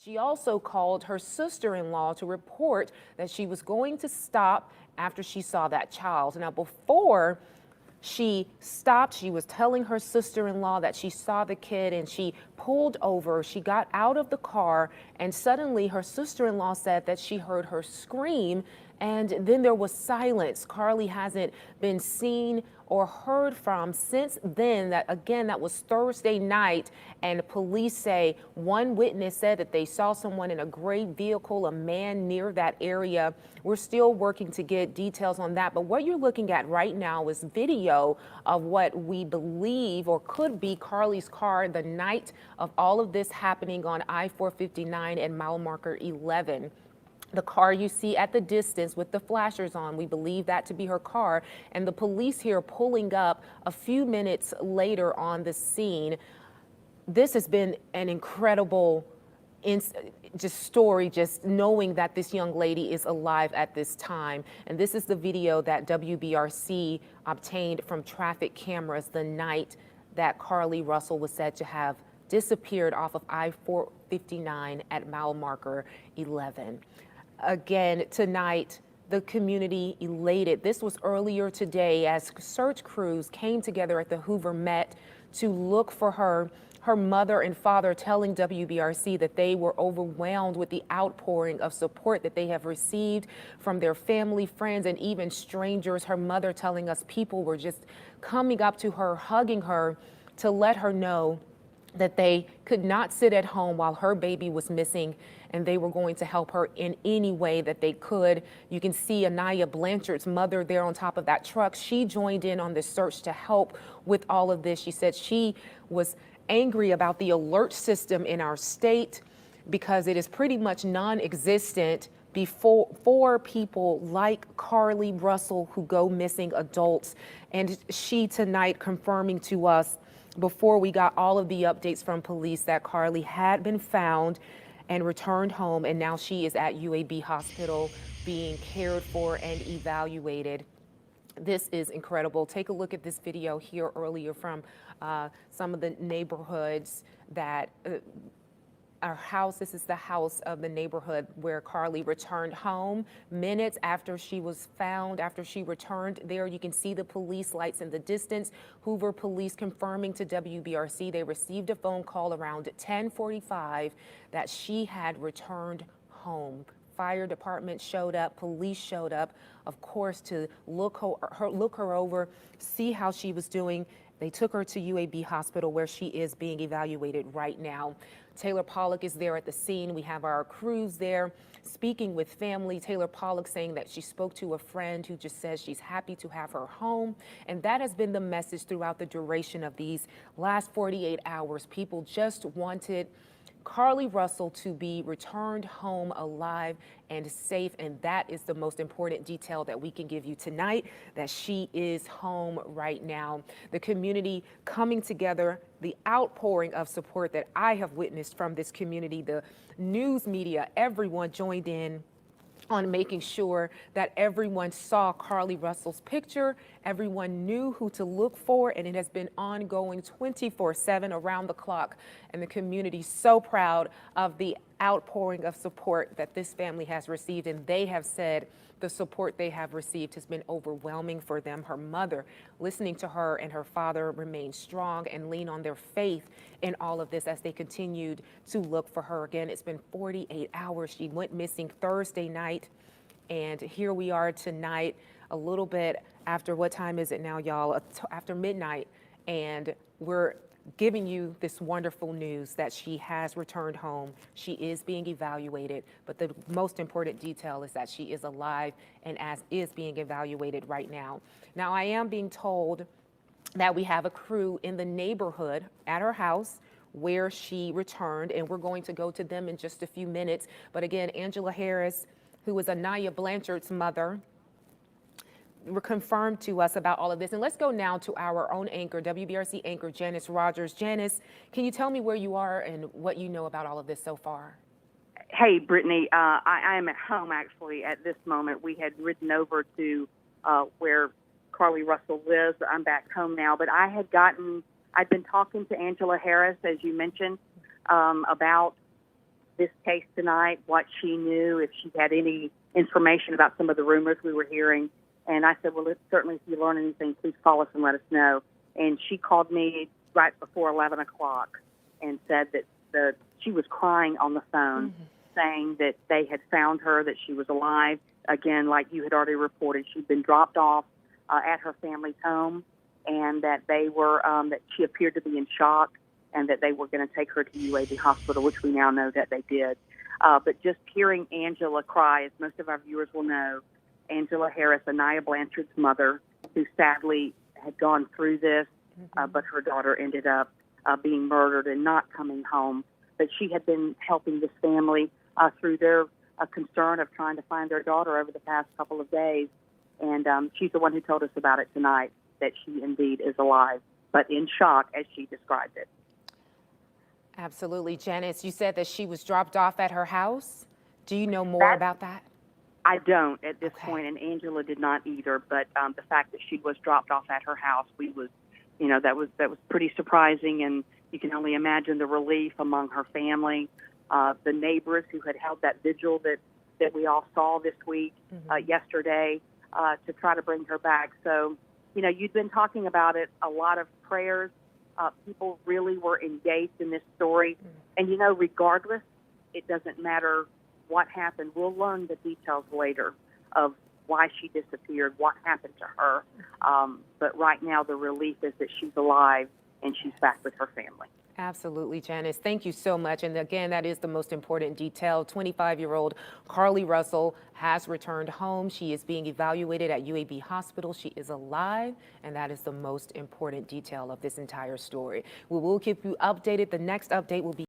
She also called her sister-in-law to report that she was going to stop after she saw that child. Now, before she stopped, she was telling her sister-in-law that she saw the kid, and she pulled over. She got out of the car, and suddenly her sister-in-law said that she heard her scream, and then there was silence. Carlee hasn't been seen or heard from since then. That was Thursday night, and police say one witness said that they saw someone in a gray vehicle, a man near that area. We're still working to get details on that, but what you're looking at right now is video of what we believe or could be Carlee's car the night of all of this happening on I-459 and mile marker 11. The car you see at the distance with the flashers on, we believe that to be her car, and the police here pulling up a few minutes later on the scene. This has been an incredible story, just knowing that this young lady is alive at this time. And this is the video that WBRC obtained from traffic cameras the night that Carlee Russell was said to have disappeared off of I-459 at mile marker 11. Again, tonight, the community elated. This was earlier today as search crews came together at the Hoover Met to look for her. Her mother and father telling WBRC that they were overwhelmed with the outpouring of support that they have received from their family, friends, and even strangers. Her mother telling us people were just coming up to her, hugging her to let her know that they could not sit at home while her baby was missing, and they were going to help her in any way that they could. You can see Anaya Blanchard's mother there on top of that truck. She joined in on the search to help with all of this. She said she was angry about the alert system in our state because it is pretty much non-existent for people like Carlee Russell who go missing, adults. And she tonight confirming to us, before we got all of the updates from police, that Carlee had been found and returned home, and now she is at UAB Hospital being cared for and evaluated. This is incredible. Take a look at this video here earlier from some of the neighborhoods that our house. This is the house of the neighborhood where Carlee returned home. Minutes after she was found, after she returned there, you can see the police lights in the distance. Hoover police confirming to WBRC they received a phone call around 10:45 that she had returned home. Fire department showed up, police showed up, of course, to look her over, see how she was doing. They took her to UAB Hospital where she is being evaluated right now. Taylor Pollock is there at the scene. We have our crews there speaking with family. Taylor Pollock saying that she spoke to a friend who just says she's happy to have her home. And that has been the message throughout the duration of these last 48 hours. People just wanted Carlee Russell to be returned home alive and safe, and that is the most important detail that we can give you tonight, that she is home right now. The community coming together, the outpouring of support that I have witnessed from this community, the news media, everyone joined in on making sure that everyone saw Carlee Russell's picture, everyone knew who to look for, and it has been ongoing 24/7 around the clock. And the community is so proud of the outpouring of support that this family has received, and they have said the support they have received has been overwhelming for them. Her mother, listening to her and her father remain strong and lean on their faith in all of this as they continued to look for her. Again, it's been 48 hours. She went missing Thursday night, and here we are tonight, a little bit after, what time is it now, y'all? After midnight, and we're giving you this wonderful news that she has returned home. She is being evaluated, but the most important detail is that she is alive and is being evaluated right now. Now, I am being told that we have a crew in the neighborhood at her house where she returned, and we're going to go to them in just a few minutes. But again, Angela Harris, who is Anaya Blanchard's mother, were confirmed to us about all of this. And let's go now to our own anchor, WBRC anchor, Janice Rogers. Janice, can you tell me where you are and what you know about all of this so far? Hey, Brittany, I am at home actually at this moment. We had ridden over to where Carlee Russell lives. I'm back home now, but I'd been talking to Angela Harris, as you mentioned, about this case tonight, what she knew, if she had any information about some of the rumors we were hearing. And I said, well, certainly if you learn anything, please call us and let us know. And she called me right before 11 o'clock and said that she was crying on the phone, saying that they had found her, that she was alive. Again, like you had already reported, she'd been dropped off at her family's home, and that they were that she appeared to be in shock, and that they were going to take her to UAB Hospital, which we now know that they did. But just hearing Angela cry, as most of our viewers will know, Angela Harris, Anaya Blanchard's mother, who sadly had gone through this, but her daughter ended up being murdered and not coming home. But she had been helping this family through their concern of trying to find their daughter over the past couple of days. And she's the one who told us about it tonight, that she indeed is alive, but in shock, as she described it. Absolutely. Janice, you said that she was dropped off at her house. Do you know more about that? I don't at this point, and Angela did not either. But the fact that she was dropped off at her house, that was pretty surprising, and you can only imagine the relief among her family, the neighbors who had held that vigil that we all saw this week, yesterday, to try to bring her back. So, you'd been talking about it, a lot of prayers. People really were engaged in this story. And, regardless, it doesn't matter what happened. We'll learn the details later of why she disappeared, what happened to her. But right now, the relief is that she's alive and she's back with her family. Absolutely, Janice. Thank you so much. And again, that is the most important detail. 25-year-old Carlee Russell has returned home. She is being evaluated at UAB Hospital. She is alive, and that is the most important detail of this entire story. We will keep you updated. The next update will be